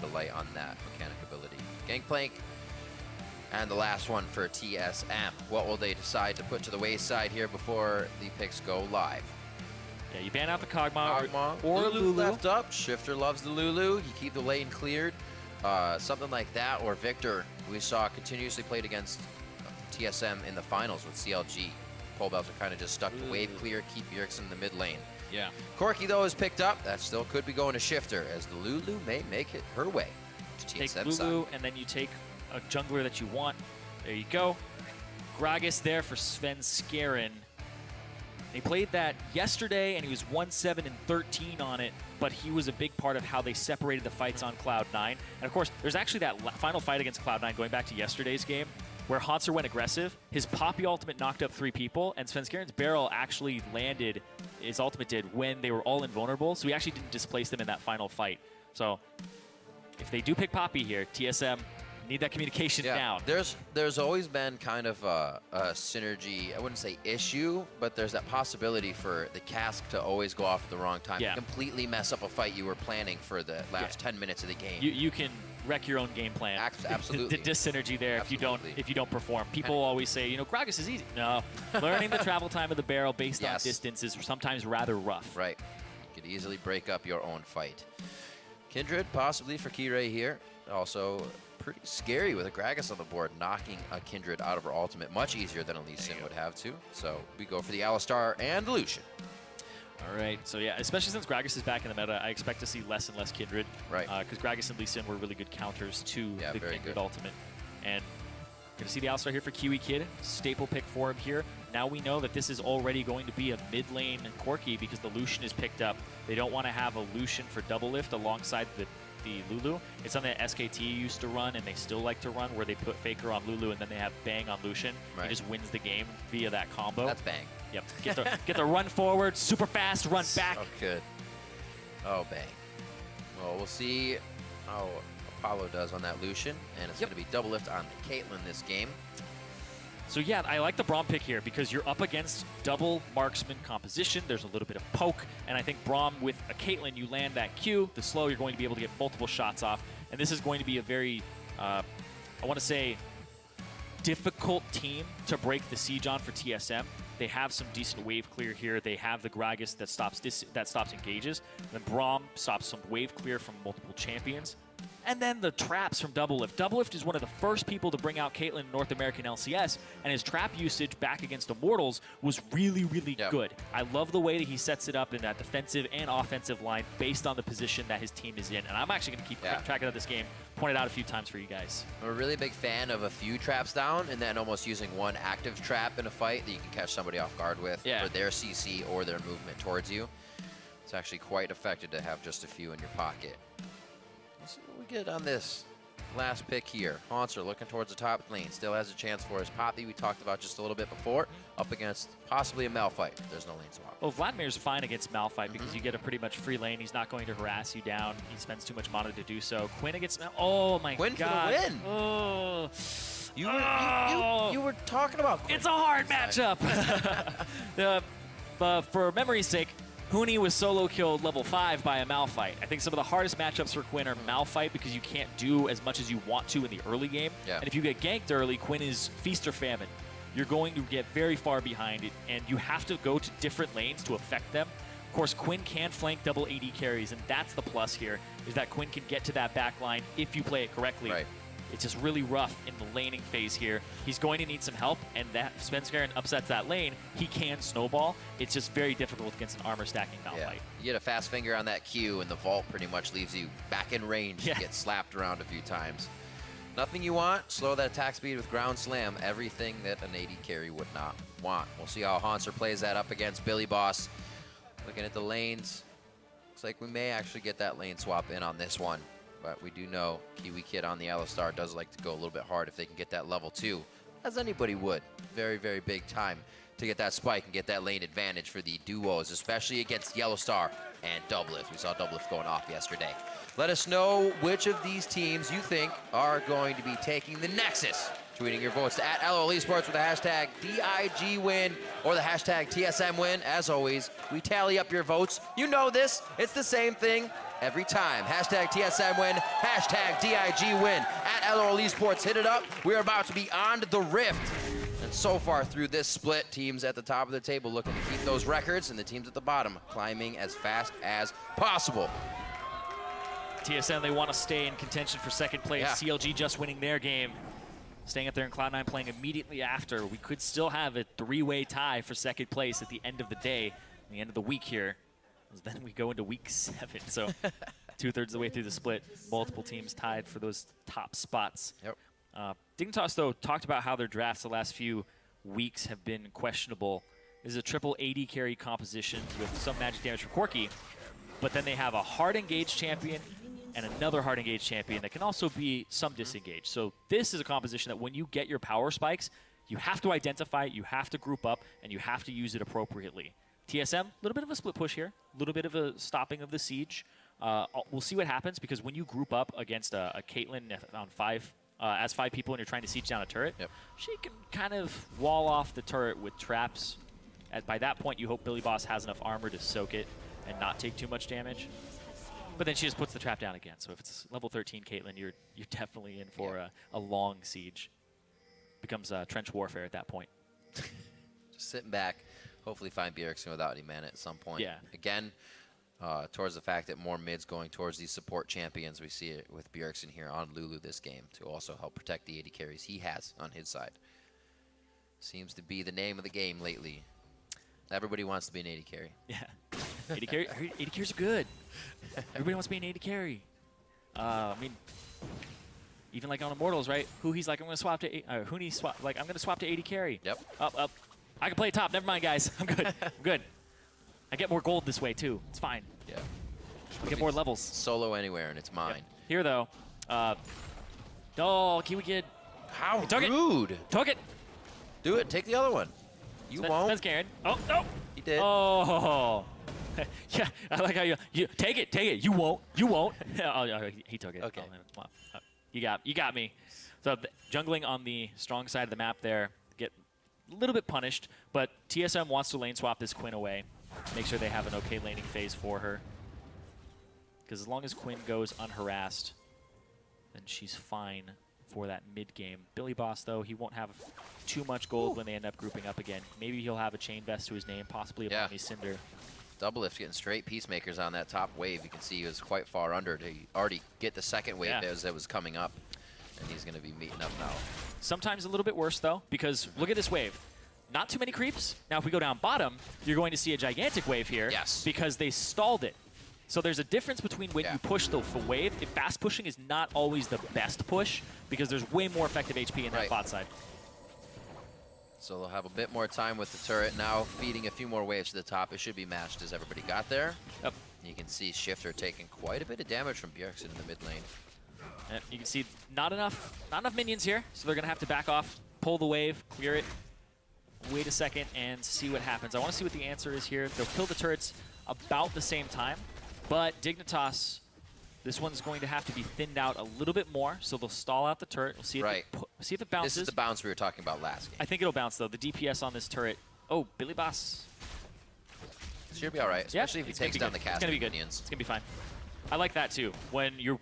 shine the light on that mechanic ability. Gangplank. And the last one for TSM. What will they decide to put to the wayside here before the picks go live? Yeah, you ban out the Kog'Maw or Lulu Lulu. left up. Shiphtur loves the Lulu. You keep the lane cleared. Something like that, or Victor, who we saw continuously played against TSM in the finals with CLG. Polebelts are kind of just stuck to wave clear, keep Bjergsen in the mid lane. Yeah. Corki, though, is picked up. That still could be going to Shiphtur, as the Lulu may make it her way to TSM Take Lulu, and then you take a jungler that you want. There you go. Gragas there for Svenkeren. They played that yesterday, and he was 1-7-13 on it, but he was a big part of how they separated the fights on Cloud9. And of course, there's actually that final fight against Cloud9 going back to yesterday's game, where Hauntzer went aggressive. His Poppy ultimate knocked up 3 people, and Svenkeren's barrel actually landed, his ultimate did, when they were all invulnerable, so he actually didn't displace them in that final fight. So if they do pick Poppy here, TSM need that communication down. There's always been kind of a synergy, I wouldn't say issue, but there's that possibility for the cask to always go off at the wrong time and completely mess up a fight you were planning for the last 10 minutes of the game. You can wreck your own game plan. Absolutely. The dis-synergy there if you don't perform. People always say, you know, Gragas is easy. No. Learning the travel time of the barrel based on distance is sometimes rather rough. Right. You could easily break up your own fight. Kindred possibly for Kirei here. Also pretty scary with a Gragas on the board, knocking a Kindred out of her ultimate much easier than a Lucian would have to. So we go for the Alistar and the Lucian. All right, so yeah, especially since Gragas is back in the meta, I expect to see less and less Kindred. Right. Because Gragas and Lucian were really good counters to the Kindred good ultimate. And going to see the Alistar here for KiWiKiD, staple pick for him here. Now we know that this is already going to be a mid lane Corki because the Lucian is picked up. They don't want to have a Lucian for Doublelift alongside the Lulu. It's something that SKT used to run and they still like to run, where they put Faker on Lulu and then they have Bang on Lucian. He just wins the game via that combo. That's Bang. Yep. Get the run forward, super fast, run back. Oh, good. Oh, Bang. Well, we'll see how Apollo does on that Lucian, and it's going to be Doublelift on Caitlyn this game. So yeah, I like the Braum pick here because you're up against double marksman composition. There's a little bit of poke, and I think Braum with a Caitlyn, you land that Q, the slow, you're going to be able to get multiple shots off. And this is going to be a very, I want to say, difficult team to break the siege on for TSM. They have some decent wave clear here. They have the Gragas that stops engages. And then Braum stops some wave clear from multiple champions. And then the traps from Doublelift. Doublelift is one of the first people to bring out Caitlyn in North American LCS, and his trap usage back against Immortals was really, really good. I love the way that he sets it up in that defensive and offensive line based on the position that his team is in. And I'm actually going to keep track of this game, point it out a few times for you guys. I'm a really big fan of a few traps down and then almost using one active trap in a fight that you can catch somebody off guard with for their CC or their movement towards you. It's actually quite effective to have just a few in your pocket. Let's see what we get on this last pick here. Hauntzer looking towards the top lane. Still has a chance for his Poppy we talked about just a little bit before. Up against possibly a Malphite. There's no lane swap. Well, Vladimir's fine against Malphite because you get a pretty much free lane. He's not going to harass you down. He spends too much mana to do so. Quinn against Oh my Quinn god. Quinn for the win! Oh. You were talking about Quinn. It's a hard matchup. But for memory's sake, Huni was solo killed level 5 by a Malphite. I think some of the hardest matchups for Quinn are Malphite because you can't do as much as you want to in the early game. And if you get ganked early, Quinn is feast or famine. You're going to get very far behind it, and you have to go to different lanes to affect them. Of course, Quinn can flank double AD carries, and that's the plus here, is that Quinn can get to that back line if you play it correctly. It's just really rough in the laning phase here. He's going to need some help, and that Svenkeren upsets that lane, he can snowball. It's just very difficult against an armor stacking Malphite. You get a fast finger on that Q, and the vault pretty much leaves you back in range to get slapped around a few times. Nothing you want, slow that attack speed with ground slam, everything that an AD carry would not want. We'll see how Hauntzer plays that up against BillyBoss. Looking at the lanes, looks like we may actually get that lane swap in on this one. But we do know KiWiKiD on the Alistar does like to go a little bit hard if they can get that level 2, as anybody would. Very, very big time to get that spike and get that lane advantage for the duos, especially against Yellowstar and Doublelift. We saw Doublelift going off yesterday. Let us know which of these teams you think are going to be taking the Nexus. Tweeting your votes to @LOLesports with the hashtag DIGWin or the hashtag TSMWin. As always, we tally up your votes. You know this. It's the same thing every time. Hashtag TSM win, hashtag DIG win. At LOL Esports, hit it up. We're about to be on the Rift. And so far through this split, teams at the top of the table looking to keep those records, and the teams at the bottom climbing as fast as possible. TSM, they want to stay in contention for second place. Yeah. CLG just winning their game. Staying up there in Cloud9, playing immediately after. We could still have a three-way tie for second place at the end of the day, the end of the week here. Then we go into week 7. So 2/3 of the way through the split, multiple teams tied for those top spots. Yep. Dignitas, though, talked about how their drafts the last few weeks have been questionable. This is a triple AD carry composition with some magic damage for Corki, but then they have a hard engaged champion and another hard engaged champion that can also be some disengaged. So this is a composition that when you get your power spikes, you have to identify it, you have to group up, and you have to use it appropriately. TSM, a little bit of a split push here, a little bit of a stopping of the siege. We'll see what happens, because when you group up against a Caitlyn on as 5 people and you're trying to siege down a turret, yep, she can kind of wall off the turret with traps. By that point, you hope BillyBoss has enough armor to soak it and not take too much damage. But then she just puts the trap down again. So if it's level 13 Caitlyn, you're definitely in for a long siege. Becomes trench warfare at that point. Just sitting back, hopefully find Bjergsen without any mana at some point. Yeah. Again, towards the fact that more mids going towards these support champions. We see it with Bjergsen here on Lulu this game to also help protect the AD carries he has on his side. Seems to be the name of the game lately. Everybody wants to be an AD carry. Yeah. AD carries are good. Everybody wants to be an AD carry. I mean, even like on Immortals, right? Huhi's like, I'm going to swap to I'm going to swap to AD carry. Yep. Up. I can play top. Never mind, guys. I'm good. I'm good. I get more gold this way too. It's fine. Yeah. I get more levels. Solo anywhere, and it's mine. Yep. Here though, KiWiKiD. How Took rude! Took it. Do it. Take the other one. You won't. Svenkeren. Oh no. He did. Oh. Yeah, I like how you take it. Take it. You won't. You won't. He took it. Okay. Oh, you got me. So jungling on the strong side of the map there, get a little bit punished, but TSM wants to lane swap this Quinn away. Make sure they have an okay laning phase for her. Because as long as Quinn goes unharassed, then she's fine for that mid-game. BillyBoss, though, he won't have too much gold when they end up grouping up again. Maybe he'll have a chain vest to his name, possibly a Bonnie Cinder. Doublelift getting straight peacemakers on that top wave. You can see he was quite far under to already get the second wave as it was coming up. And he's going to be meeting up now. Sometimes a little bit worse, though, because look at this wave. Not too many creeps. Now, if we go down bottom, you're going to see a gigantic wave here. Yes. Because they stalled it. So there's a difference between when you push the wave. If fast pushing is not always the best push, because there's way more effective HP in that bot side. So they'll have a bit more time with the turret now, feeding a few more waves to the top. It should be matched as everybody got there. Yep. You can see Shiphtur taking quite a bit of damage from Bjergsen in the mid lane. And you can see not enough minions here, so they're going to have to back off, pull the wave, clear it, wait a second, and see what happens. I want to see what the answer is here. They'll kill the turrets about the same time, but Dignitas, this one's going to have to be thinned out a little bit more, so they'll stall out the turret. We'll see if it bounces. This is the bounce we were talking about last game. I think it'll bounce, though. The DPS on this turret. Oh, BillyBoss. Should be all right, especially if he takes down the cast minions. It's going to be fine. I like that, too. When you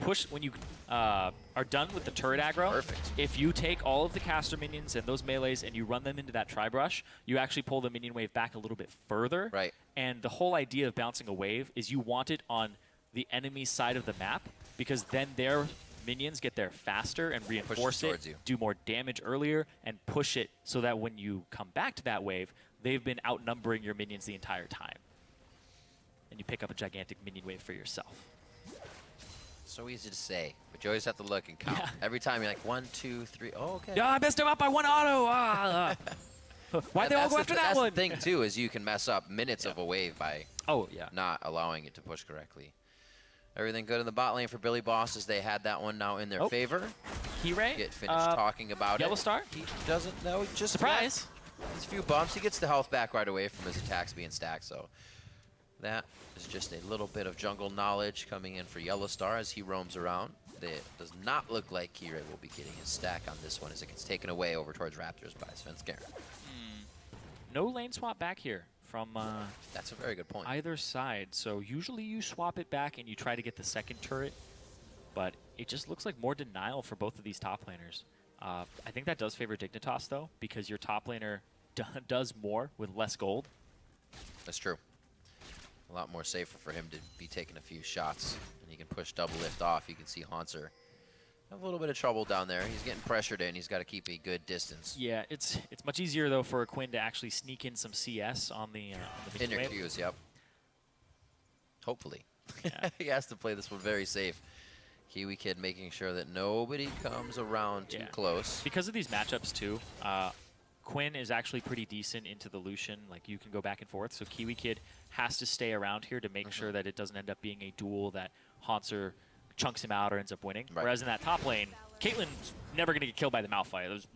are done with the turret aggro, if you take all of the caster minions and those melees and you run them into that tri-brush, you actually pull the minion wave back a little bit further. Right. And the whole idea of bouncing a wave is you want it on the enemy side of the map, because then their minions get there faster and reinforce it, do more damage earlier, and push it so that when you come back to that wave, they've been outnumbering your minions the entire time. And you pick up a gigantic minion wave for yourself. So easy to say, but you always have to look and count. Every time you're like, 1, 2, 3, oh, okay. Yeah, I messed him up by one auto. Why'd they all go after that one? That's the thing, too, is you can mess up minutes of a wave by not allowing it to push correctly. Everything good in the bot lane for BillyBoss as they had that one now in their favor. Kirei get finished talking about Yellowstar? He doesn't know. He just surprise. There's a few bumps. He gets the health back right away from his attacks being stacked. So that is just a little bit of jungle knowledge coming in for Yellowstar as he roams around. It does not look like Kirei will be getting his stack on this one as it gets taken away over towards Raptors by Svenkeren. No lane swap back here from That's a very good point. either side. So usually you swap it back and you try to get the second turret, but it just looks like more denial for both of these top laners. I think that does favor Dignitas, though, because your top laner does more with less gold. That's true. A lot more safer for him to be taking a few shots, and he can push Doublelift off. You can see Hauntzer have a little bit of trouble down there. He's getting pressured in. He's got to keep a good distance. Yeah, it's much easier, though, for a Quinn to actually sneak in some CS on the In your wave. queues, yep. Hopefully. Yeah. He has to play this one very safe. KiWiKiD making sure that nobody comes around too close. Because of these matchups, too, Quinn is actually pretty decent into the Lucian. Like, you can go back and forth. So KiWiKiD has to stay around here to make sure that it doesn't end up being a duel that Hauntzer chunks him out or ends up winning. Right. Whereas in that top lane, Caitlyn's never going to get killed by the Malphite. It was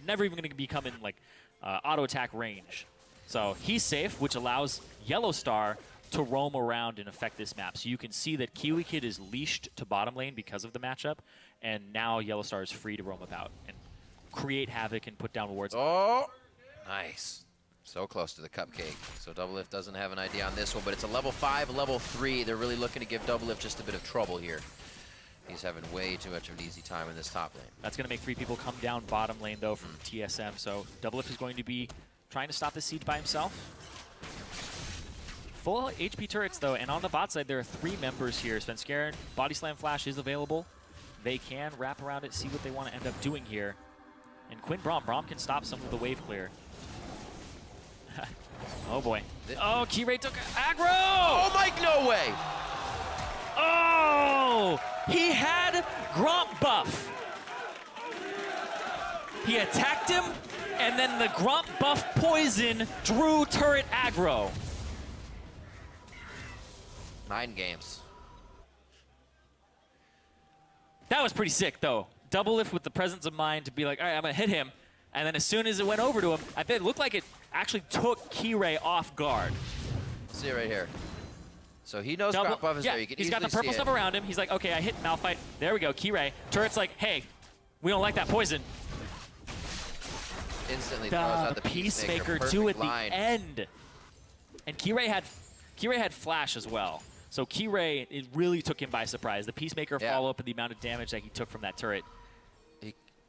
never even going to become in, like, auto attack range. So he's safe, which allows Yellowstar to roam around and affect this map. So you can see that KiWiKiD is leashed to bottom lane because of the matchup, and now Yellowstar is free to roam about and create havoc and put down wards. Oh, nice. So close to the cupcake. So Doublelift doesn't have an idea on this one, but it's a level 5, level 3. They're really looking to give Doublelift just a bit of trouble here. He's having way too much of an easy time in this top lane. That's going to make 3 people come down bottom lane, though, from TSM. So Doublelift is going to be trying to stop this siege by himself. Full HP turrets, though, and on the bot side, there are 3 members here. Svenkeren, Body Slam Flash is available. They can wrap around it, see what they want to end up doing here. And Quinn Braum can stop some of the wave clear. Oh, boy. Oh, Kirei took aggro! Oh, Mike, no way! Oh! He had Gromp buff. He attacked him, and then the Gromp buff poison drew turret aggro. Mind games. That was pretty sick, though. Doublelift with the presence of mind to be like, all right, I'm going to hit him. And then as soon as it went over to him, I think it looked like it actually took Kirei off guard. See it right here. So he knows Gromp buff is there. You can he's got the easily purple see stuff it. around him. He's like, okay, I hit Malphite. There we go, Kirei. Turret's like, hey, we don't like that poison. Instantly throws out the Peacemaker too at line. the end. And Kirei had flash as well. So Kirei, it really took him by surprise. The Peacemaker follow-up and the amount of damage that he took from that turret.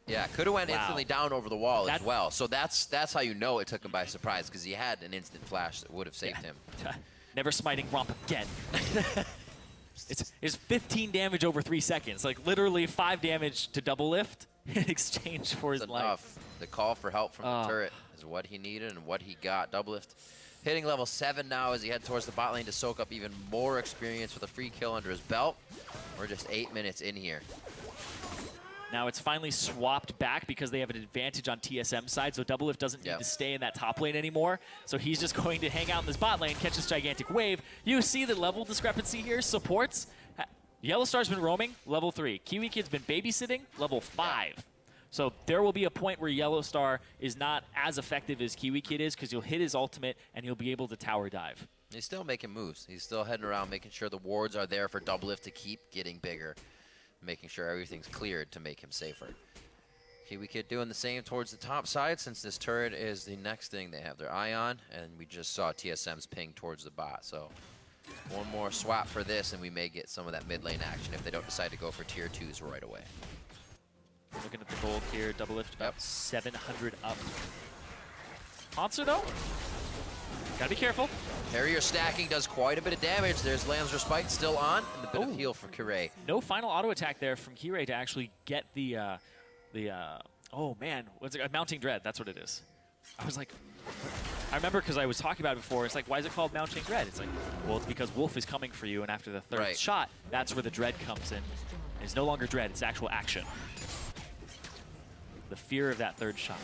Yeah, could have went instantly down over the wall as well. So that's how you know it took him by surprise, because he had an instant flash that would have saved him. Never smiting Gromp again. It's 15 damage over 3 seconds. Like, literally 5 damage to Doublelift in exchange for his life. The call for help from the turret is what he needed and what he got. Doublelift hitting level 7 now as he head towards the bot lane to soak up even more experience with a free kill under his belt. We're just 8 minutes in here. Now it's finally swapped back because they have an advantage on TSM side, so Doublelift doesn't need to stay in that top lane anymore. So he's just going to hang out in this bot lane, catch this gigantic wave. You see the level discrepancy here. Supports. Yellowstar's been roaming, level 3. KiWiKid's been babysitting, level 5. So there will be a point where Yellowstar is not as effective as KiWiKiD is, because you'll hit his ultimate and he'll be able to tower dive. He's still making moves. He's still heading around, making sure the wards are there for Doublelift to keep getting bigger. Making sure everything's cleared to make him safer. KiWiKiD doing the same towards the top side, since this turret is the next thing they have their eye on, and we just saw TSM's ping towards the bot. So one more swap for this, and we may get some of that mid lane action if they don't decide to go for tier 2s right away. Looking at the gold here, Doublelift about 700 up. Hauntzer, though, gotta be careful. Barrier stacking does quite a bit of damage. There's Lamb's Respite still on, and a bit of heal for Kirei. No final auto attack there from Kirei to actually get the oh man, what's it? Mounting Dread, that's what it is. I was like, I remember because I was talking about it before, it's like, why is it called Mounting Dread? It's like, well, it's because Wolf is coming for you, and after the third shot, that's where the Dread comes in. It's no longer Dread, it's actual action. The fear of that third shot.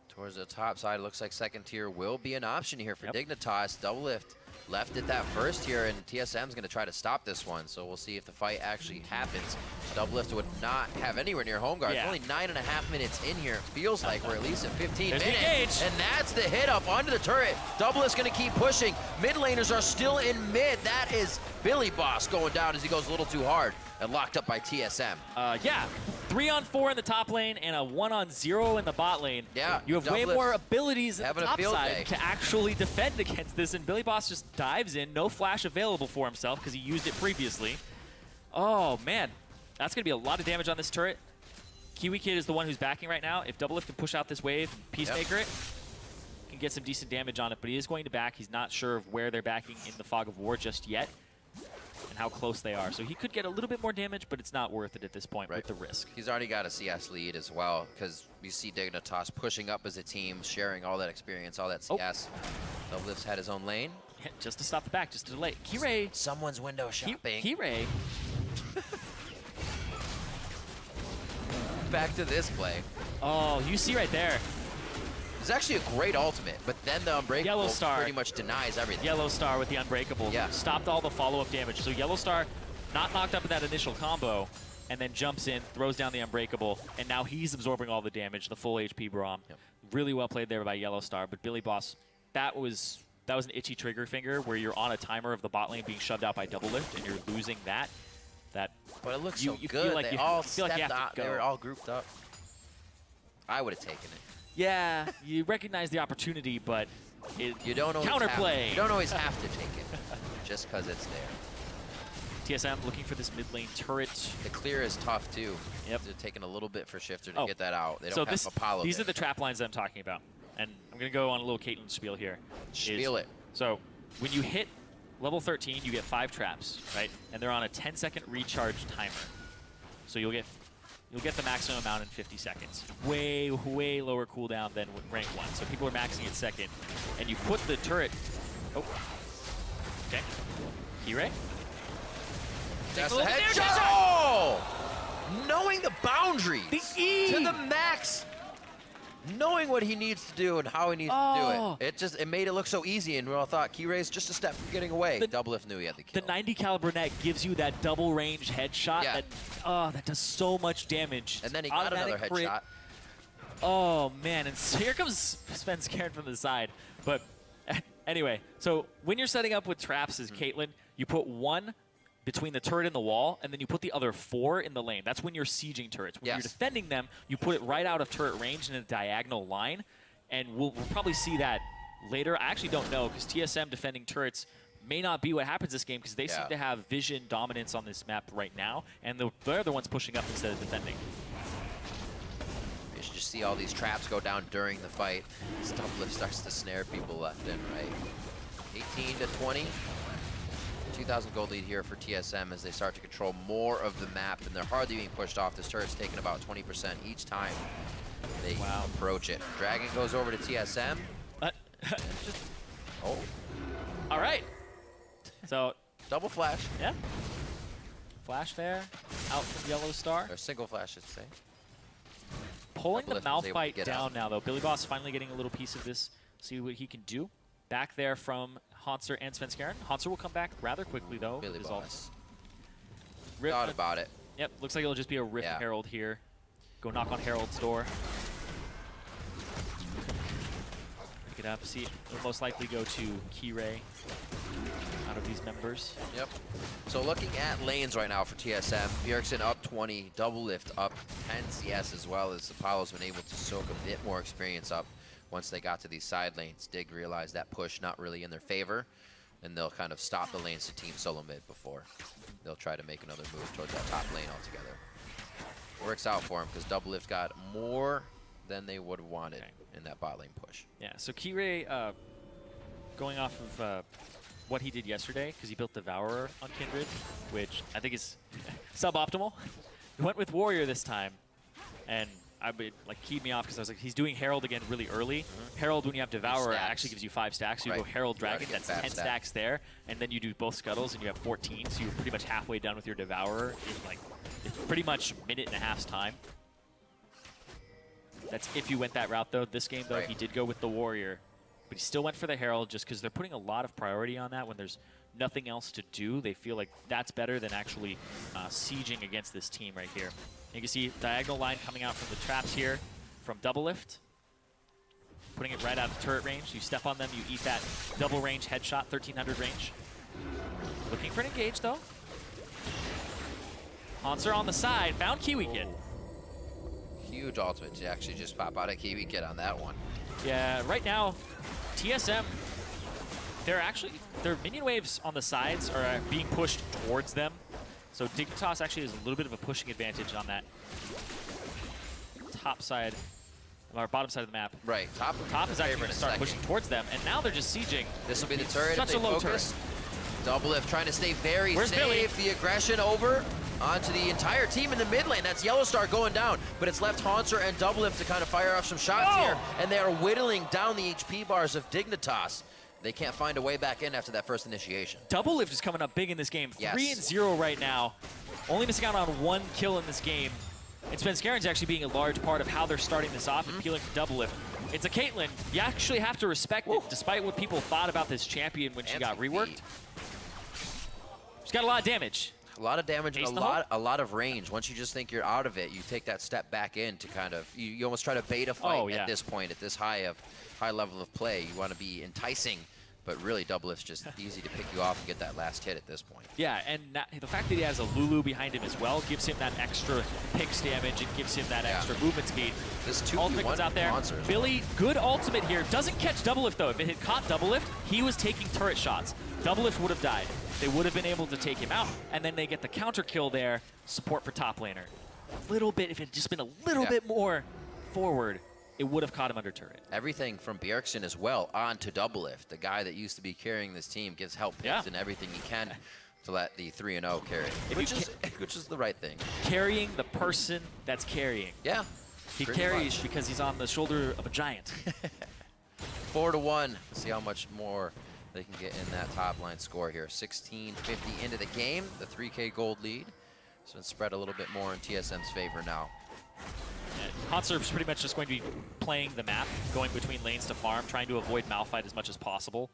Towards the top side, it looks like second tier will be an option here for Dignitas. Doublelift left it that first tier, and TSM's going to try to stop this one. So we'll see if the fight actually happens. Doublelift would not have anywhere near home guard. Only 9.5 minutes in here. It feels like we're at least at 15 minutes. And that's the hit up onto the turret. Doublelift's going to keep pushing. Mid laners are still in mid. That is BillyBoss going down as he goes a little too hard and locked up by TSM. Yeah. 3-on-4 in the top lane and a 1-on-0 in the bot lane. Yeah, you have way more abilities at the top side day. to actually defend against this, and BillyBoss just dives in. No flash available for himself because he used it previously. Oh, man. That's going to be a lot of damage on this turret. KiWiKiD is the one who's backing right now. If Doublelift can push out this wave, Peacemaker it, can get some decent damage on it, but he is going to back. He's not sure of where they're backing in the Fog of War just yet and how close they are. So he could get a little bit more damage, but it's not worth it at this point with the risk. He's already got a CS lead as well, because you see Dignitas pushing up as a team, sharing all that experience, all that CS. Doublelift's had his own lane. Yeah, just to stop the back, just to delay. Kirei. Someone's window shopping. Kirei. Back to this play. Oh, you see right there. It's actually a great ultimate, but then the Unbreakable Yellowstar pretty much denies everything. Yellowstar with the Unbreakable stopped all the follow-up damage. So Yellowstar not knocked up in that initial combo, and then jumps in, throws down the Unbreakable, and now he's absorbing all the damage, the full HP Braum. Really well played there by Yellowstar, but BillyBoss, that was an itchy trigger finger where you're on a timer of the bot lane being shoved out by Doublelift, and you're losing that. But it looks you so feel good. like They you all feel like you stepped have out. to They go. were all grouped up. I would have taken it. Yeah, you recognize the opportunity, but You don't always counterplay. You don't always have to take it, just because it's there. TSM looking for this mid lane turret. The clear is tough too. Yep. They're taking a little bit for Shiphtur to get that out. They don't have this, Apollo. These are the trap lines that I'm talking about, and I'm gonna go on a little Caitlyn spiel here. Spiel it. So when you hit level 13, you get 5 traps, right? And they're on a 10-second recharge timer. So you'll get the maximum amount in 50 seconds. Way lower cooldown than with rank 1. So people are maxing it second. And you put the turret... Oh. Okay. Kirei? That's the headshot! Oh! Knowing the boundaries. The E! To the max. Knowing what he needs to do and how he needs to do it. It made it look so easy, and we all thought Kirei's just a step from getting away. Doublelift knew he had the kill. The 90 caliber net gives you that double range headshot that does so much damage. And then he got another headshot. Oh man, and so here comes Svenkeren from the side. But anyway, so when you're setting up with traps as Caitlyn, you put one between the turret and the wall, and then you put the other 4 in the lane. That's when you're sieging turrets. When you're defending them, you put it right out of turret range in a diagonal line, and we'll probably see that later. I actually don't know, because TSM defending turrets may not be what happens this game, because they seem to have vision dominance on this map right now, and they're the ones pushing up instead of defending. You should just see all these traps go down during the fight. Doublelift starts to snare people left and right. 18 to 20. 2,000 gold lead here for TSM as they start to control more of the map, and they're hardly being pushed off. This turret's taking about 20% each time they approach it. Dragon goes over to TSM. Oh. All right. So double flash. Yeah. Flash there, out from Yellowstar. Or single flash, I should say. Pulling the Malphite down now, though. BillyBoss finally getting a little piece of this. See what he can do. Back there from Hauntzer and Svenkeren. Hauntzer will come back rather quickly, though. BillyBoss. Thought about it. Yep, looks like it'll just be a Rift Herald here. Go knock on Herald's door. Pick it up. See, it'll most likely go to Kirei out of these members. Yep. So looking at lanes right now for TSM, Bjergsen up 20, Doublelift up 10 CS, as well as Apollo's been able to soak a bit more experience up. Once they got to these side lanes, Dig realized that push not really in their favor, and they'll kind of stop the lanes to Team Solomid before they'll try to make another move towards that top lane altogether. Works out for him because Doublelift got more than they would have wanted in that bot lane push. Yeah, so Kirei, going off of what he did yesterday, because he built Devourer on Kindred, which I think is suboptimal. He went with Warrior this time, and I would keyed me off because I was like, he's doing Herald again really early. Herald, when you have Devourer, actually gives you 5 stacks. So you go Herald Dragon, that's 10 stacks there, and then you do both Scuttles, and you have 14. So you're pretty much halfway done with your Devourer in it's pretty much a minute and a half's time. That's if you went that route, though. This game, though, he did go with the Warrior, but he still went for the Herald just because they're putting a lot of priority on that when there's nothing else to do. They feel like that's better than actually sieging against this team right here. You can see diagonal line coming out from the traps here from Doublelift. Putting it right out of turret range. You step on them, you eat that double range headshot, 1300 range. Looking for an engage, though. Hauntzer on the side, found KiWiKiD. huge ultimate to actually just pop out a KiWiKiD on that one. Yeah, right now, TSM, their minion waves on the sides are being pushed towards them. So Dignitas actually has a little bit of a pushing advantage on that top side, or bottom side of the map. Right, top is actually going to start pushing towards them, and now they're just sieging. This will be the turret. Such a low turret. Doublelift trying to stay very Where's safe. Billy? The aggression over onto the entire team in the mid lane. That's Yellowstar going down, but it's left Hauntzer and Doublelift to kind of fire off some shots here, and they are whittling down the HP bars of Dignitas. They can't find a way back in after that first initiation. Doublelift is coming up big in this game. Yes. 3-0 right now. Only missing out on 1 kill in this game. And Svenskaren's actually being a large part of how they're starting this off and peeling for Doublelift. It's a Caitlyn. You actually have to respect it, despite what people thought about this champion when she got reworked. She's got a lot of damage. A lot of damage and a lot of range. Once you just think you're out of it, you take that step back in to kind of, you almost try to bait a fight at this point, at this high level of play. You want to be enticing, but really Doublelift's just easy to pick you off and get that last hit at this point. Yeah, and the fact that he has a Lulu behind him as well gives him that extra picks damage and gives him that extra movement speed. This ultimate comes out there. Monsters. Billy, good ultimate here. Doesn't catch Doublelift though. If it had caught Doublelift, he was taking turret shots. Doublelift would have died. They would have been able to take him out, and then they get the counter kill there. Support for top laner. A little bit, if it had just been a little bit more forward, it would have caught him under turret. Everything from Bjergsen as well onto Doublelift, the guy that used to be carrying this team, gives help picks and everything he can to let the 3-0 carry, which is the right thing. Carrying the person that's carrying. Yeah. He carries because he's on the shoulder of a giant. 4-1. See how much more they can get in that top line score here. 16:50 into the game. The 3K gold lead has been spread a little bit more in TSM's favor now. Hauntzer is pretty much just going to be playing the map, going between lanes to farm, trying to avoid Malphite as much as possible.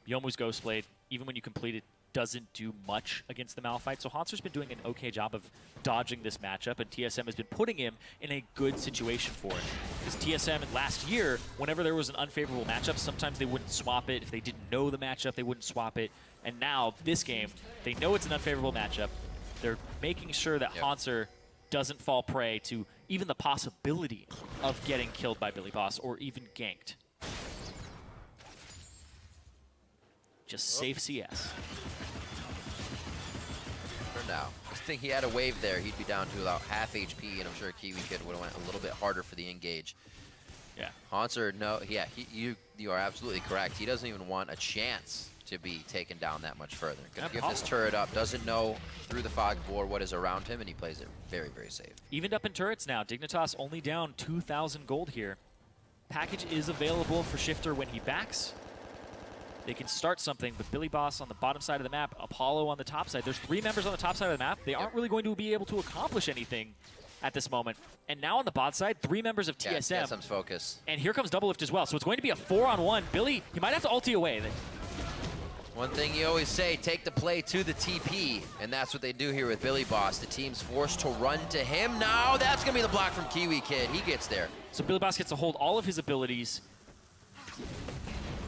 Youmuu's Ghostblade, even when you complete it, doesn't do much against the Malphite, so Hauntzer's been doing an okay job of dodging this matchup, and TSM has been putting him in a good situation for it. Because TSM last year, whenever there was an unfavorable matchup, sometimes they wouldn't swap it. If they didn't know the matchup, they wouldn't swap it. And now, this game, they know it's an unfavorable matchup. They're making sure that Hauntzer doesn't fall prey to even the possibility of getting killed by BillyBoss or even ganked. Just safe CS. For now. I think he had a wave there. He'd be down to about half HP, and I'm sure KiWiKiD would have went a little bit harder for the engage. Yeah. Hauntzer, no, you are absolutely correct. He doesn't even want a chance to be taken down that much further. Gonna give this turret up, doesn't know through the fog board what is around him, and he plays it very, very safe. Evened up in turrets now. Dignitas only down 2,000 gold here. Package is available for Shiphtur when he backs. They can start something, but BillyBoss on the bottom side of the map, Apollo on the top side. There's 3 members on the top side of the map. They aren't really going to be able to accomplish anything at this moment. And now on the bot side, 3 members of TSM. TSM's focus. And here comes Doublelift as well. So it's going to be a 4-on-1. Billy, he might have to ulti away. One thing you always say, take the play to the TP, and that's what they do here with BillyBoss. The team's forced to run to him. Now that's going to be the block from KiWiKiD. He gets there. So BillyBoss gets to hold all of his abilities.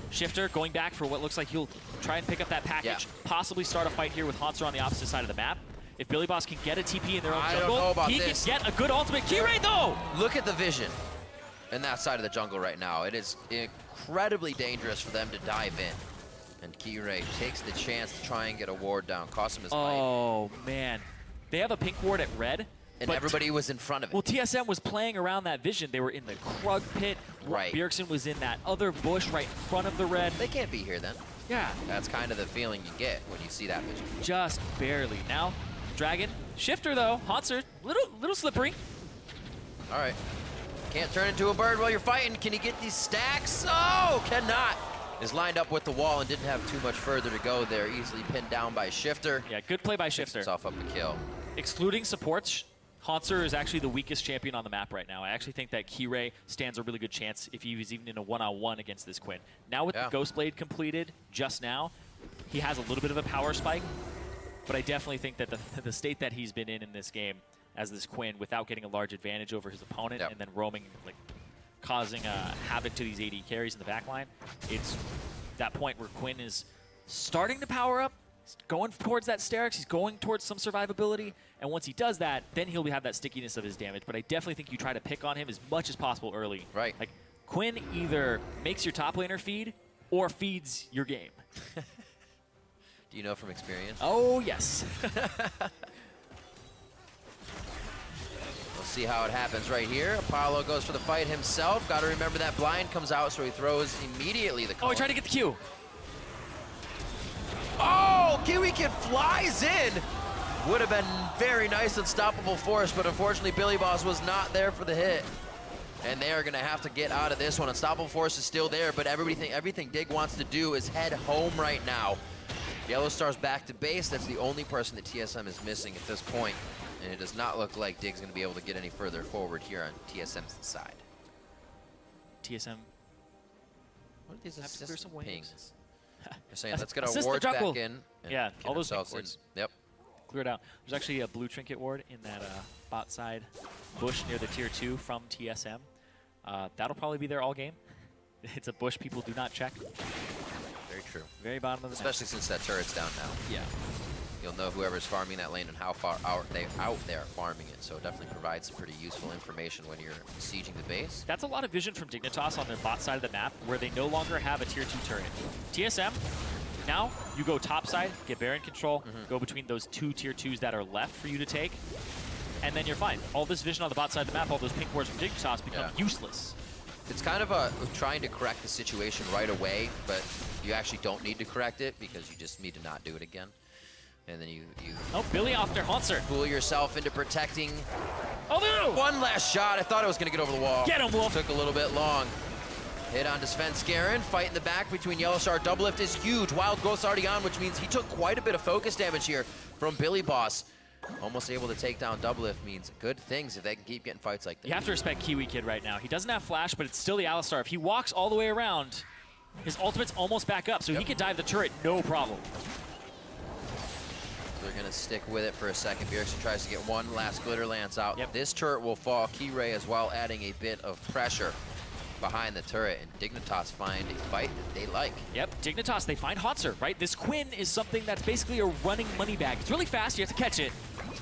Shiphtur going back for what looks like he'll try and pick up that package, possibly start a fight here with Hauntzer on the opposite side of the map. If BillyBoss can get a TP in their own jungle, he can get a good ultimate. Kirei though! Look at the vision in that side of the jungle right now. It is incredibly dangerous for them to dive in. And Kirei takes the chance to try and get a ward down. Cost him his life. Oh, man. They have a pink ward at red. And everybody was in front of it. Well, TSM was playing around that vision. They were in the Krug pit. Right. Bjergsen was in that other bush right in front of the red. They can't be here then. Yeah. That's kind of the feeling you get when you see that vision. Just barely. Now, Dragon. Shiphtur, though. Hauntzer, little slippery. All right. Can't turn into a bird while you're fighting. Can he get these stacks? Oh, cannot. Is lined up with the wall and didn't have too much further to go there. Easily pinned down by Shiphtur. Yeah, good play by Shiphtur. Himself up a kill. Excluding supports, Hauntzer is actually the weakest champion on the map right now. I actually think that Kirei stands a really good chance if he was even in a one-on-one against this Quinn. Now with the Ghostblade completed just now, he has a little bit of a power spike, but I definitely think that the state that he's been in this game as this Quinn, without getting a large advantage over his opponent and then roaming, like causing havoc to these AD carries in the backline, it's that point where Quinn is starting to power up, He's going towards that Sterix. He's going towards some survivability. And once he does that, then he'll have that stickiness of his damage. But I definitely think you try to pick on him as much as possible early. Right. Like, Quinn either makes your top laner feed or feeds your game. Do you know from experience? Oh, yes. We'll see how it happens right here. Apollo goes for the fight himself. Got to remember that blind comes out, so he throws immediately the cone. Oh, he tried to get the Q. Oh, KiWiKiD flies in. Would have been very nice unstoppable force, but unfortunately BillyBoss was not there for the hit. And they are going to have to get out of this one. Unstoppable force is still there, but everything Dig wants to do is head home right now. Yellowstar's back to base. That's the only person that TSM is missing at this point. And it does not look like Dig's going to be able to get any further forward here on TSM's side. TSM. What are these Have to clear some waves. pings? They're saying, let's get our Assist the wards jungle. back in. And Yeah, get all those ourselves wards. in. Yep. Clear it out. There's actually a blue trinket ward in that bot side bush near the tier 2 from TSM. That'll probably be there all game. It's a bush people do not check. Very true. Very bottom of the Especially since that turret's down now. Yeah. You'll know whoever's farming that lane and how far out they are farming it. So it definitely provides some pretty useful information when you're sieging the base. That's a lot of vision from Dignitas on their bot side of the map where they no longer have a tier 2 turret. TSM, now you go top side, get Baron control, go between those 2 tier 2s that are left for you to take, and then you're fine. All this vision on the bot side of the map, all those pink wards from Dignitas become useless. It's kind of trying to correct the situation right away, but you actually don't need to correct it because you just need to not do it again. And then you Oh, Billy off their Hauntzer. fool yourself into protecting. Oh, no! One last shot. I thought it was going to get over the wall. Get him, Wolf. Took a little bit long. Hit onto Svenkeren. Fight in the back between Yellowstar. Doublelift is huge. Wild Growth's already on, which means he took quite a bit of focus damage here from BillyBoss. Almost able to take down Doublelift means good things if they can keep getting fights like that. You have to respect KiWiKiD right now. He doesn't have flash, but it's still the Alistar. If he walks all the way around, his ultimate's almost back up, so he could dive the turret, no problem. They're going to stick with it for a second. Bjergsen tries to get one last Glitter Lance out. Yep. This turret will fall. Kirei as well, adding a bit of pressure behind the turret. And Dignitas find a fight that they like. Yep, Dignitas, they find Hauntzer, right? This Quinn is something that's basically a running money bag. It's really fast, you have to catch it,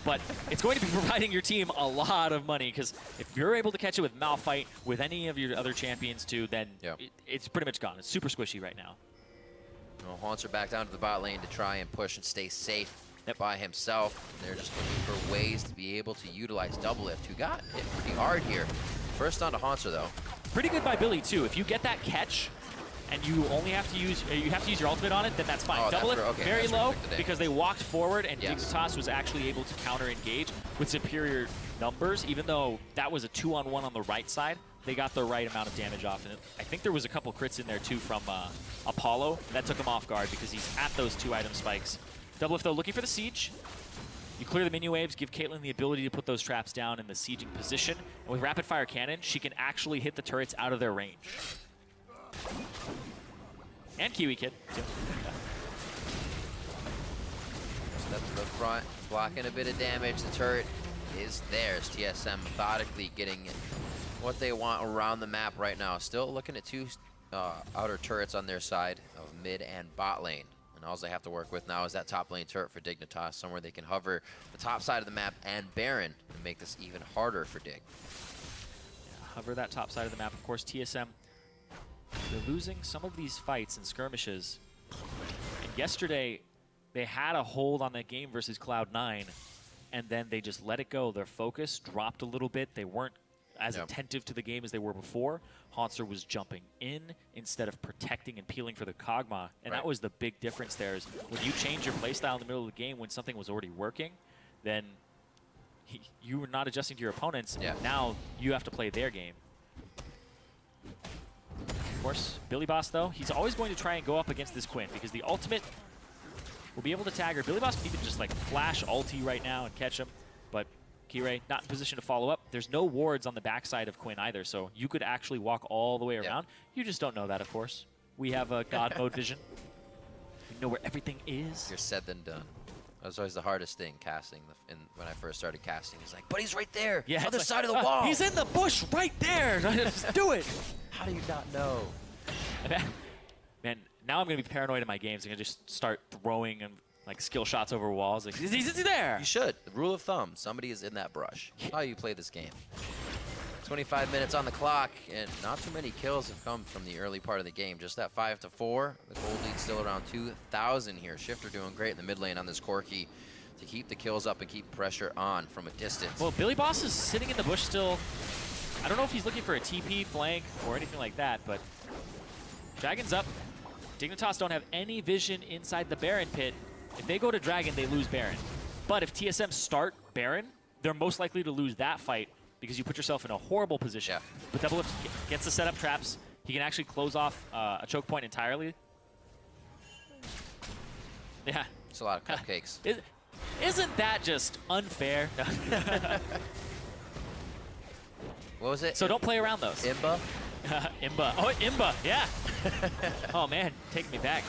but it's going to be providing your team a lot of money because if you're able to catch it with Malphite, with any of your other champions too, then it's pretty much gone. It's super squishy right now. Well, Hauntzer back down to the bot lane to try and push and stay safe by himself. They're just looking for ways to be able to utilize Doublelift, who got hit pretty hard here. First onto Hauntzer though. Pretty good by Billy too. If you get that catch and you only have to use your ultimate on it, then that's fine. Doublelift very low because they walked forward and Dignitas was actually able to counter engage with superior numbers. Even though that was a 2-on-1 on the right side, they got the right amount of damage off. And I think there was a couple crits in there too from Apollo that took him off guard because he's at those 2 item spikes. Doublelift though looking for the siege. You clear the minion waves, give Caitlyn the ability to put those traps down in the sieging position. And with rapid fire cannon, she can actually hit the turrets out of their range. And KiWiKiD. Step to the front, blocking a bit of damage. The turret is theirs. TSM methodically getting what they want around the map right now. Still looking at 2 outer turrets on their side of mid and bot lane. And all they have to work with now is that top lane turret for Dignitas, somewhere they can hover the top side of the map and Baron and make this even harder for Dig. Yeah, hover that top side of the map. Of course, TSM, they're losing some of these fights and skirmishes. And yesterday, they had a hold on that game versus Cloud9, and then they just let it go. Their focus dropped a little bit. They weren't as attentive to the game as they were before. Hauntzer was jumping in instead of protecting and peeling for the Kog'maw, and that was the big difference there. Is when you change your playstyle in the middle of the game when something was already working, then you were not adjusting to your opponents. Now you have to play their game. Of course, BillyBoss though, he's always going to try and go up against this Quinn because the ultimate will be able to tag her. BillyBoss can even just like flash ulti right now and catch him, but Kirei not in position to follow up. There's no wards on the backside of Quinn either, so you could actually walk all the way around. You just don't know that, of course. We have a God mode vision. We know where everything is. You're said than done. That was always the hardest thing casting. When I first started casting, he's like, but he's right there, other side of the wall. He's in the bush right there. Just do it. How do you not know? Man, now I'm going to be paranoid in my games. I'm going to just start throwing and like skill shots over walls. Like, is he there? You should. The rule of thumb, somebody is in that brush. That's how you play this game. 25 minutes on the clock, and not too many kills have come from the early part of the game. Just that 5-4. The gold lead's still around 2,000 here. Shiphtur doing great in the mid lane on this Corki to keep the kills up and keep pressure on from a distance. Well, BillyBoss is sitting in the bush still. I don't know if he's looking for a TP flank or anything like that, but Dragon's up. Dignitas don't have any vision inside the Baron pit. If they go to Dragon, they lose Baron. But if TSM start Baron, they're most likely to lose that fight because you put yourself in a horrible position. Yeah. But Doublelift gets to set up traps. He can actually close off a choke point entirely. Yeah. It's a lot of cupcakes. Isn't that just unfair? What was it? So don't play around those. Imba? Imba. Oh, Imba, yeah. Oh, man, take me back.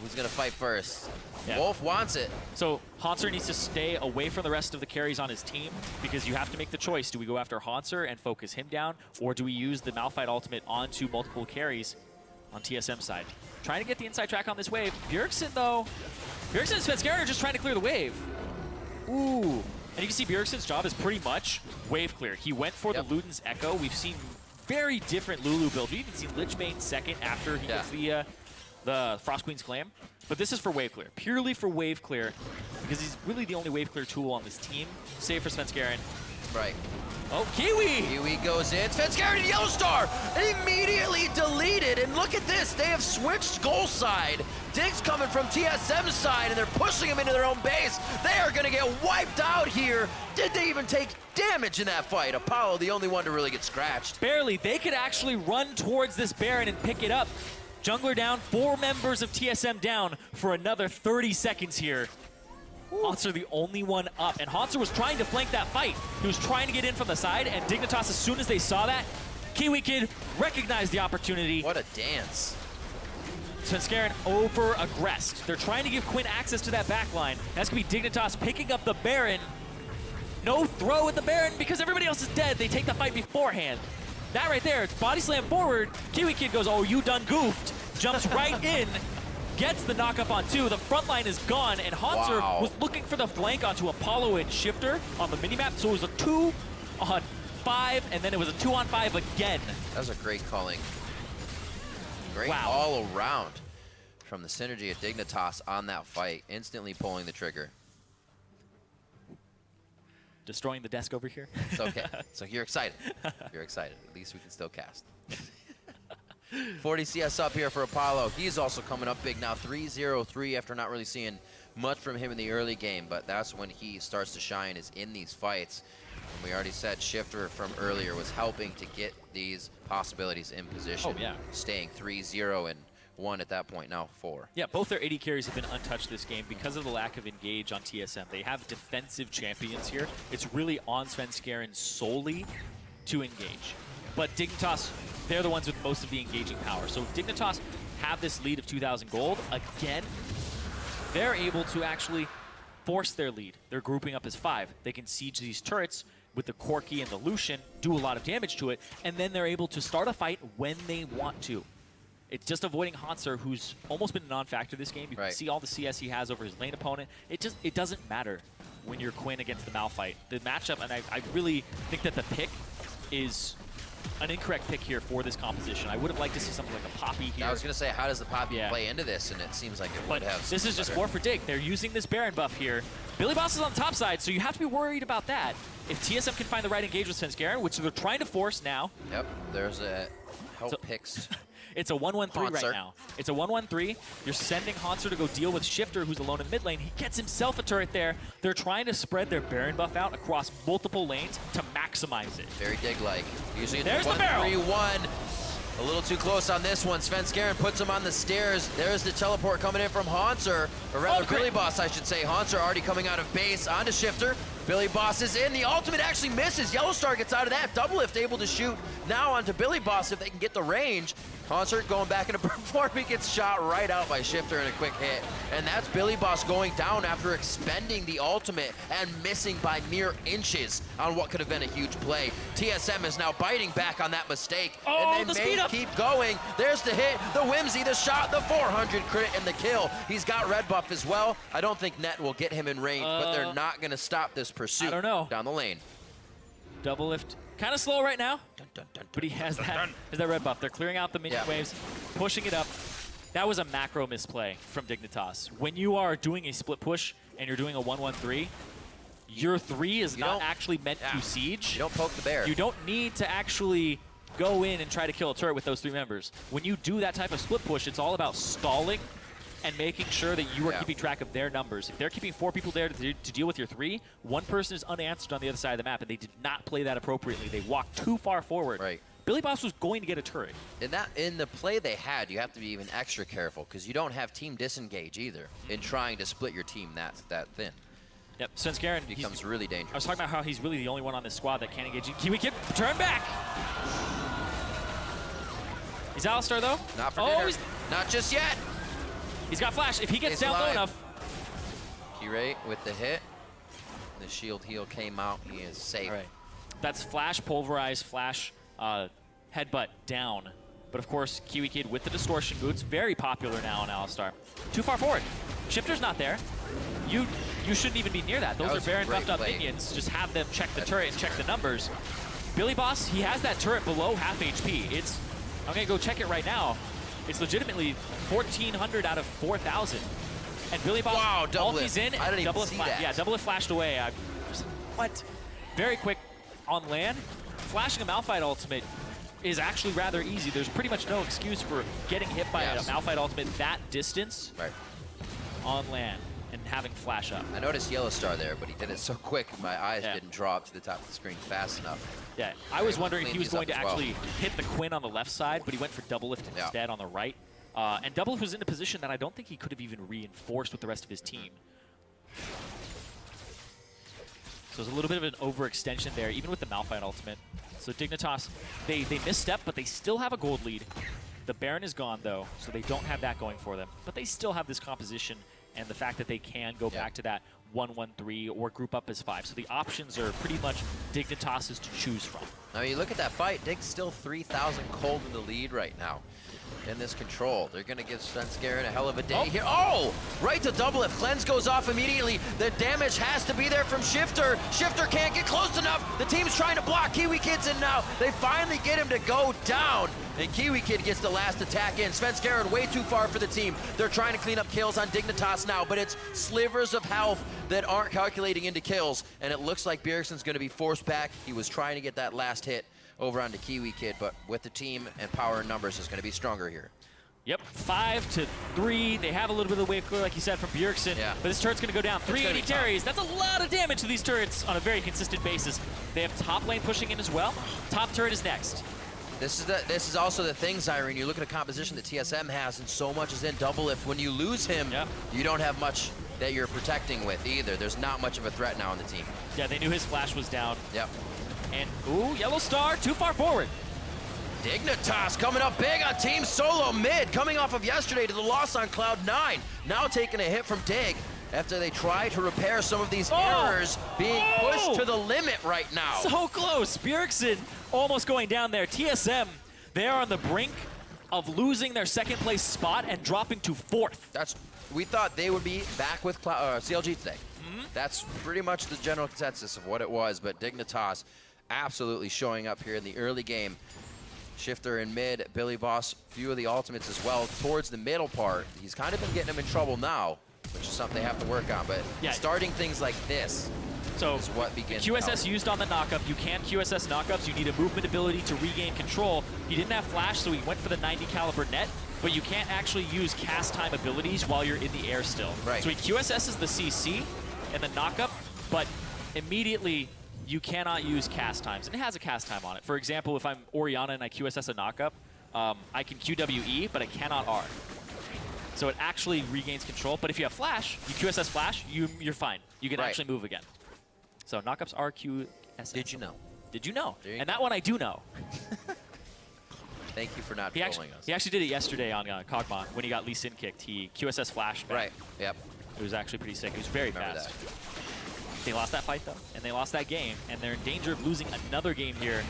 Who's going to fight first? Yeah. Wolf wants it. So Hauntzer needs to stay away from the rest of the carries on his team because you have to make the choice. Do we go after Hauntzer and focus him down, or do we use the Malphite ultimate onto multiple carries on TSM side? Trying to get the inside track on this wave. Bjergsen, though. Bjergsen and Svenkeren are just trying to clear the wave. Ooh. And you can see Bjergsen's job is pretty much wave clear. He went for the Luden's Echo. We've seen very different Lulu build. We've even seen Lich Bane second after he gets the Frost Queen's Clam. But this is for wave clear, purely for wave clear, because he's really the only wave clear tool on this team, save for Svenkeren. Right. Oh, Kiwi! Kiwi goes in. Svenkeren and Yellowstar immediately deleted. And look at this. They have switched goal side. Dig's coming from TSM's side, and they're pushing him into their own base. They are going to get wiped out here. Did they even take damage in that fight? Apollo, the only one to really get scratched. Barely. They could actually run towards this Baron and pick it up. Jungler down, 4 members of TSM down for another 30 seconds here. Hauntzer the only one up, and Hauntzer was trying to flank that fight. He was trying to get in from the side, and Dignitas, as soon as they saw that, KiWiKiD recognized the opportunity. What a dance. Svenkeren over-aggressed. They're trying to give Quinn access to that backline. That's going to be Dignitas picking up the Baron. No throw at the Baron because everybody else is dead. They take the fight beforehand. That right there, body slam forward. KiWiKiD goes, oh, you done goofed. Jumps right in, gets the knock-up on 2. The front line is gone, and Hauntzer was looking for the flank onto Apollo and Shiphtur on the minimap, so it was a 2-on-5, and then it was a 2-on-5 again. That was a great calling. Great Wow. all around from the synergy of Dignitas on that fight, instantly pulling the trigger. Destroying the desk over here. It's okay. So you're excited. You're excited. At least we can still cast. 40 CS up here for Apollo. He's also coming up big now, 3-0-3 after not really seeing much from him in the early game, but that's when he starts to shine, is in these fights. And we already said Shiphtur from earlier was helping to get these possibilities in position. Oh, yeah. Staying 3-0 and 1 at that point, now 4. Yeah, both their AD carries have been untouched this game because of the lack of engage on TSM. They have defensive champions here. It's really on Svenkeren solely to engage. But Dignitas, they're the ones with most of the engaging power. So if Dignitas have this lead of 2,000 gold, again, they're able to actually force their lead. They're grouping up as 5. They can siege these turrets with the Corki and the Lucian, do a lot of damage to it, and then they're able to start a fight when they want to. It's just avoiding Hauntzer, who's almost been a non-factor this game. You can see all the CS he has over his lane opponent. It doesn't matter when you're Quinn against the Malphite. The matchup, and I really think that the pick is an incorrect pick here for this composition. I would have liked to see something like a Poppy here. I was going to say, how does the Poppy play into this? And it seems like it would have. This is just more for Dig. They're using this Baron buff here. BillyBoss is on the top side, so you have to be worried about that. If TSM can find the right engage with Svenkeren, which they're trying to force now. Yep, there's a help picks. It's a 1-1-3 right now. It's a 1-1-3. You're sending Hauntzer to go deal with Shiphtur, who's alone in mid lane. He gets himself a turret there. They're trying to spread their Baron buff out across multiple lanes to maximize it. Very Dig-like. Usually There's it's the barrel. 1-3-1. A little too close on this one. Svenkeren puts him on the stairs. There's the teleport coming in from Hauntzer, or rather BillyBoss, I should say. Hauntzer already coming out of base onto Shiphtur. BillyBoss is in. The ultimate actually misses. Yellowstar gets out of that. Doublelift able to shoot now onto BillyBoss if they can get the range. Hauntzer going back into perform. He gets shot right out by Shiphtur in a quick hit. And that's BillyBoss going down after expending the ultimate and missing by mere inches on what could have been a huge play. TSM is now biting back on that mistake. Oh, and the they speed may keep going. There's the hit, the whimsy, the shot, the 400 crit, and the kill. He's got red buff as well. I don't think Net will get him in range, but they're not going to stop this pursuit down the lane. Doublelift, kind of slow right now, but he has that red buff. They're clearing out the minion waves, pushing it up. That was a macro misplay from Dignitas. When you are doing a split push and you're doing a 1-1-3, your 3 is not actually meant to siege. You don't poke the bear. You don't need to actually go in and try to kill a turret with those 3 members. When you do that type of split push, it's all about stalling and making sure that you are keeping track of their numbers. If they're keeping 4 people there to deal with your 3, 1 person is unanswered on the other side of the map, and they did not play that appropriately. They walked too far forward. Right. BillyBoss was going to get a turret. In the play they had, you have to be even extra careful because you don't have team disengage either in trying to split your team that thin. Yep, Svenkeren becomes really dangerous. I was talking about how he's really the only one on this squad that can engage. KiWiKiD, turn back! He's Alistar though. Not for dinner. Not just yet. He's got flash. If he gets down low enough. Kirei with the hit. The shield heal came out. He is safe. All right. That's flash, pulverize, flash, headbutt down. But of course, KiWiKiD with the distortion boots, very popular now on Alistar. Too far forward. Shiphtur's not there. You shouldn't even be near that. Those are Baron buffed up minions. Just have them check the turret and check the numbers. BillyBoss, he has that turret below half HP. I'm gonna go check it right now. It's legitimately 1,400 out of 4,000. And BillyBoss, ulti's in. I didn't even see that. Yeah, Doublelift flashed away. What? Very quick on land. Flashing a Malphite ultimate is actually rather easy. There's pretty much no excuse for getting hit by a Malphite ultimate that distance on land and having flash up. I noticed Yellowstar there, but he did it so quick my eyes didn't draw up to the top of the screen fast enough. Yeah, I was wondering if he was going to actually hit the Quinn on the left side, but he went for Doublelift instead on the right. And Doublelift was in a position that I don't think he could have even reinforced with the rest of his team. So there's a little bit of an overextension there, even with the Malphite ultimate. So Dignitas, they misstep, but they still have a gold lead. The Baron is gone, though, so they don't have that going for them. But they still have this composition and the fact that they can go back to that 1-1-3 or group up as 5. So the options are pretty much Dignitas's to choose from. Now you look at that fight, Dig's still 3,000 cold in the lead right now. In this control, they're going to give Svenkeren a hell of a day here. Oh, right to Doublelift. Cleanse goes off immediately. The damage has to be there from Shiphtur. Shiphtur can't get close enough. The team's trying to block. KiWiKid's in now. They finally get him to go down. And KiWiKiD gets the last attack in. Svenkeren way too far for the team. They're trying to clean up kills on Dignitas now, but it's slivers of health that aren't calculating into kills. And it looks like Bjergsen's going to be forced back. He was trying to get that last hit over onto KiWiKiD, but with the team and power and numbers is going to be stronger here. Yep, 5-3. They have a little bit of the wave clear, like you said, from Bjergsen, but this turret's going to go down. 380 carries. That's a lot of damage to these turrets on a very consistent basis. They have top lane pushing in as well. Top turret is next. This is also the thing, Zyren. You look at a composition that TSM has, and so much is in Doublelift. When you lose him, you don't have much that you're protecting with either. There's not much of a threat now on the team. Yeah, they knew his flash was down. Yep. And, ooh, Yellowstar, too far forward. Dignitas coming up big on Team Solomid, coming off of yesterday to the loss on Cloud9. Now taking a hit from Dig after they try to repair some of these errors being pushed to the limit right now. So close. Bjergsen almost going down there. TSM, they are on the brink of losing their second place spot and dropping to 4th. We thought they would be back with CLG today. That's pretty much the general consensus of what it was, but Dignitas absolutely showing up here in the early game. Shiphtur in mid, BillyBoss, few of the ultimates as well towards the middle part. He's kind of been getting them in trouble now, which is something they have to work on, but starting things like this is what begins QSS used on the knockup. You can QSS knockups. You need a movement ability to regain control. He didn't have flash, so he went for the 90 caliber net, but you can't actually use cast time abilities while you're in the air still. Right. So he QSS's the CC and the knockup, but immediately you cannot use cast times, and it has a cast time on it. For example, if I'm Orianna and I QSS a knockup, I can QWE, but I cannot R. So it actually regains control, but if you have flash, you QSS flash, you're fine. You can actually move again. So knockups are QSS. Did you know? Did you know? You and that one I do know. Thank you for not trolling us. He actually did it yesterday on Kog'maw when he got Lee Sin kicked. He QSS flashed back. Right, yep. It was actually pretty sick. He was very fast. They lost that fight, though, and they lost that game, and they're in danger of losing another game here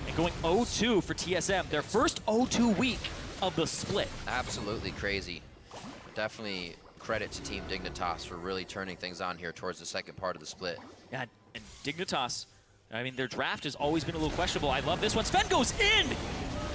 and going 0-2 for TSM. Their first 0-2 week of the split. Absolutely crazy. Definitely credit to Team Dignitas for really turning things on here towards the second part of the split. Yeah, and Dignitas, I mean, their draft has always been a little questionable. I love this one. Sven goes in!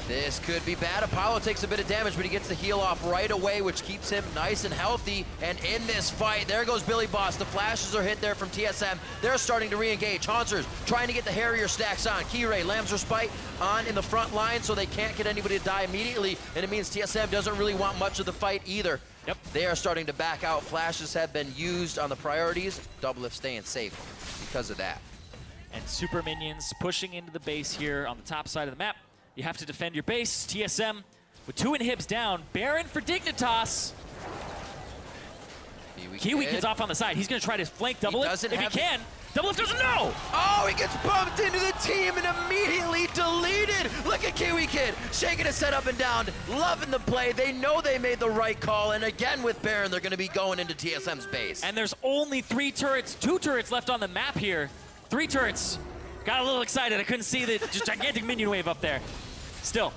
This could be bad. Apollo takes a bit of damage, but he gets the heal off right away, which keeps him nice and healthy. And in this fight, there goes BillyBoss. The flashes are hit there from TSM. They're starting to re-engage. Hauntzer's trying to get the Harrier stacks on. Kirei, Lamb's Respite on in the front line, so they can't get anybody to die immediately. And it means TSM doesn't really want much of the fight either. Yep. They are starting to back out. Flashes have been used on the priorities. Doublelift staying safe because of that. And super minions pushing into the base here on the top side of the map. You have to defend your base. TSM with 2 inhibs down. Baron for Dignitas. KiWiKiD's off on the side. He's going to try to flank Doublelift if he can. Doublelift doesn't know! Oh, he gets bumped into the team and immediately deleted! Look at KiWiKiD, shaking his head up and down, loving the play. They know they made the right call, and again with Baron, they're going to be going into TSM's base. And there's only 2 turrets left on the map here. 3 turrets. Got a little excited. I couldn't see the just gigantic minion wave up there. Still,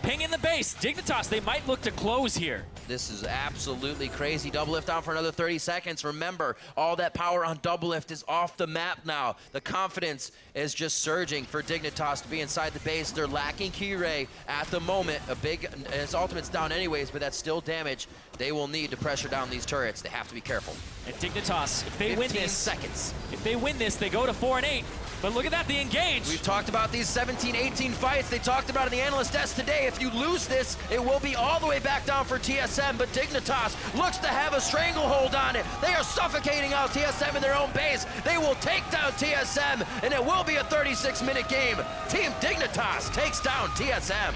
ping in the base. Dignitas, they might look to close here. This is absolutely crazy. Doublelift down for another 30 seconds. Remember, all that power on Doublelift is off the map now. The confidence is just surging for Dignitas to be inside the base. They're lacking Kirei at the moment. His ultimate's down anyways, but that's still damage. They will need to pressure down these turrets. They have to be careful. And Dignitas, if they win this, 15 seconds. If they win this, they go to 4-8. But look at that, the engage. We've talked about these 17-18 fights. They talked about it in the analyst desk today. If you lose this, it will be all the way back down for TSM, but Dignitas looks to have a stranglehold on it. They are suffocating out TSM in their own base. They will take down TSM, and it will be a 36-minute game. Team Dignitas takes down TSM.